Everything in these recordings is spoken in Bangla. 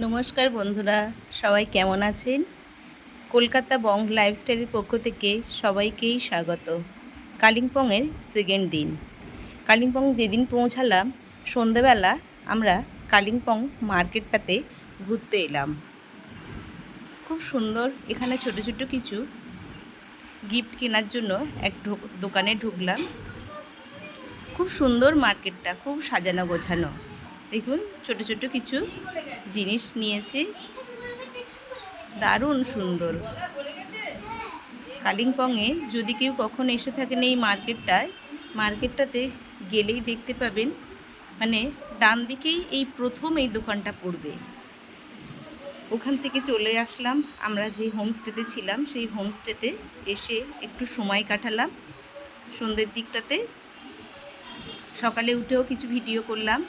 নমস্কার বন্ধুরা, সবাই কেমন আছেন? কলকাতা বং লাইফস্টাইলের পক্ষ থেকে সবাইকেই স্বাগত। কালিম্পংয়ের সেকেন্ড দিন। কালিম্পং যেদিন পৌঁছালাম সন্ধ্যাবেলা আমরা কালিম্পং মার্কেটটাতে ঘুরতে এলাম। খুব সুন্দর, এখানে ছোট ছোট কিছু গিফট কেনার জন্য এক দোকানে ঢুকলাম। খুব সুন্দর মার্কেটটা, খুব সাজানো গোছানো। দেখুন ছোট ছোট কিছু জিনিস নিয়েছি, দারুণ সুন্দর। কালিম্পংয়ে যদি কেউ কখনো এসে থাকেন এই মার্কেটটাতে গেলেই দেখতে পাবেন, মানে ডান দিকেই এই প্রথম এই দোকানটা পড়বে। ওখান থেকে চলে আসলাম, আমরা যে হোমস্টেতে ছিলাম সেই হোমস্টেতে এসে একটু সময় কাটালাম সন্ধ্যের দিকটাতে। সকালে উঠেও কিছু ভিডিও করলাম,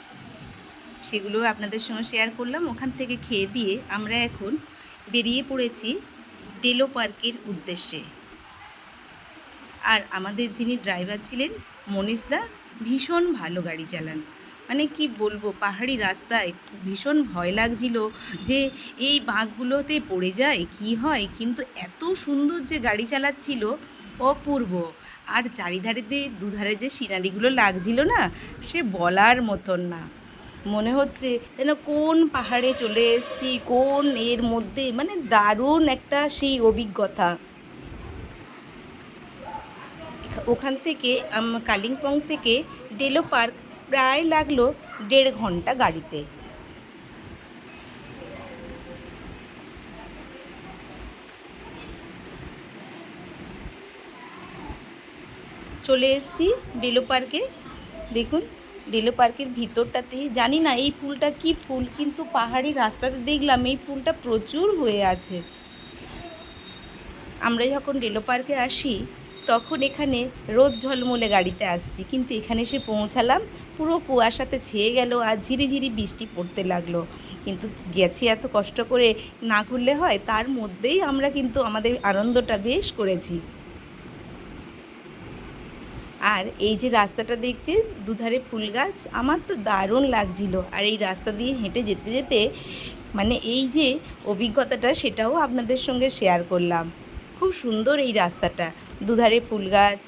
সেগুলো আপনাদের সঙ্গে শেয়ার করলাম। ওখান থেকে খেয়ে দিয়ে আমরা এখন বেরিয়ে পড়েছি ডেলো পার্কের উদ্দেশ্যে। আর আমাদের যিনি ড্রাইভার ছিলেন মনীষদা, ভীষণ ভালো গাড়ি চালান। মানে কি বলবো, পাহাড়ি রাস্তায় ভীষণ ভয় লাগছিল যে এই বাঁকগুলোতে পড়ে যায় কি হয়, কিন্তু এত সুন্দর যে গাড়ি চালাচ্ছিল, অপূর্ব। আর দুধারে যে সিনারিগুলো লাগছিল না, সে বলার মতন না। মনে হচ্ছে যেন কোন পাহাড়ে চলে এসেছি, কোন এর মধ্যে, মানে দারুণ একটা সেই অভিজ্ঞতা। ওখান থেকে কালিম্পং থেকে ডেলো পার্ক প্রায় লাগলো 1.5 ঘন্টা গাড়িতে। চলে এসেছি ডেলো পার্কে। দেখুন ডেলো পার্কের ভিতরটাতে, জানি না এই ফুলটা কি ফুল, কিন্তু পাহাড়ি রাস্তাতে দেখলাম এই ফুলটা প্রচুর হয়ে আছে। আমরা যখন ডেলো পার্কে আসি তখন এখানে রোদ ঝলমলে গাড়িতে আসছি, কিন্তু এখানে এসে পৌঁছালাম পুরো কুয়াশাতে ছেয়ে গেল আর ঝিরিঝিরি বৃষ্টি পড়তে লাগলো। কিন্তু গেছি এত কষ্ট করে, না ঘুরলে হয়। তার মধ্যেই আমরা কিন্তু আমাদের আনন্দটা বেশ করেছি। আর এই যে রাস্তাটা দেখছি দুধারে ফুল গাছ, আমার তো দারুণ লাগছিল। আর এই রাস্তা দিয়ে হেঁটে যেতে যেতে মানে এই যে অভিজ্ঞতাটা, সেটাও আপনাদের সঙ্গে শেয়ার করলাম। খুব সুন্দর এই রাস্তাটা, দুধারে ফুল গাছ,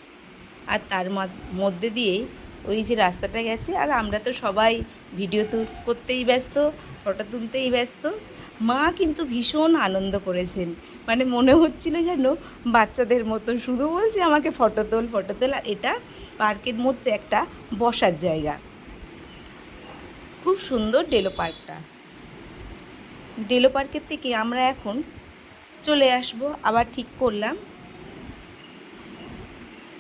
আর তার মধ্যে দিয়ে ওই যে রাস্তাটা গেছে। আর আমরা তো সবাই ভিডিও করতেই ব্যস্ত, ফটো তুলতেই ব্যস্ত। মা কিন্তু ভীষণ আনন্দ করেছেন, মানে মনে হচ্ছিল যেন বাচ্চাদের মতো, শুধু বলছে আমাকে ফটো তোল ফটো তোল। আর এটা পার্কের মধ্যে একটা বসার জায়গা, খুব সুন্দর ডেলো পার্কটা। ডেলো পার্কের থেকে আমরা এখন চলে আসব, আবার ঠিক করলাম।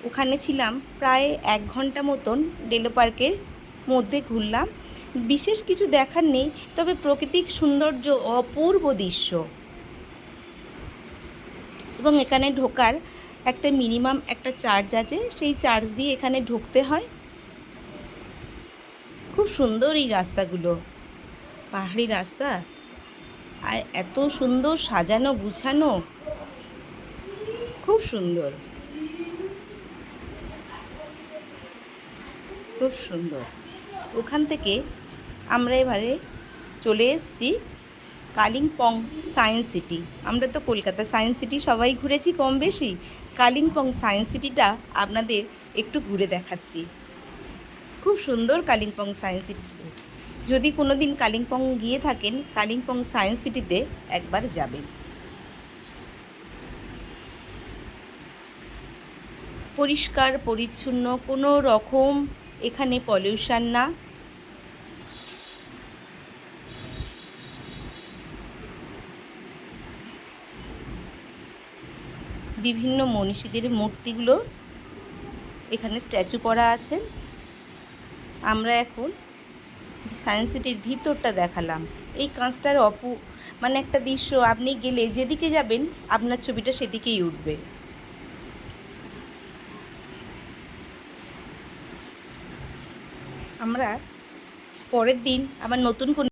ওখানে ছিলাম প্রায় 1 ঘন্টা মতন, ডেলো পার্কের মধ্যে ঘুরলাম। বিশেষ কিছু দেখার নেই, তবে প্রাকৃতিক সৌন্দর্য, অপূর্ব দৃশ্য। এবং এখানে ঢোকার একটা মিনিমাম একটা চার্জ আছে, সেই চার্জ দিয়ে এখানে ঢুকতে হয়। খুব সুন্দর এই রাস্তাগুলো, পাহাড়ি রাস্তা, আর এত সুন্দর সাজানো গুছানো, খুব সুন্দর, খুব সুন্দর। ওখান থেকে আমরা এবারে চলে এসেছি কালিম্পং সায়েন্স সিটি। আমরা তো কলকাতা সায়েন্স সিটি সবাই ঘুরেছি কম বেশি, কালিম্পং সায়েন্স সিটিটা আপনাদের একটু ঘুরে দেখাচ্ছি। খুব সুন্দর কালিম্পং সায়েন্স সিটিতে। যদি কোনো দিন কালিম্পং গিয়ে থাকেন, কালিম্পং সায়েন্স সিটিতে একবার যাবেন। পরিষ্কার পরিচ্ছন্ন, কোনো রকম এখানে পলিউশন না। বিভিন্ন মনীষীদের মূর্তিগুলো এখানে স্ট্যাচু করা আছে। আমরা এখন সায়েন্স সিটির ভিতরটা দেখালাম। এই কাঁচটার মানে একটা দৃশ্য, আপনি গেলে যেদিকে যাবেন আপনার ছবিটা সেদিকেই উঠবে। আমরা পরের দিন আবার নতুন কোনো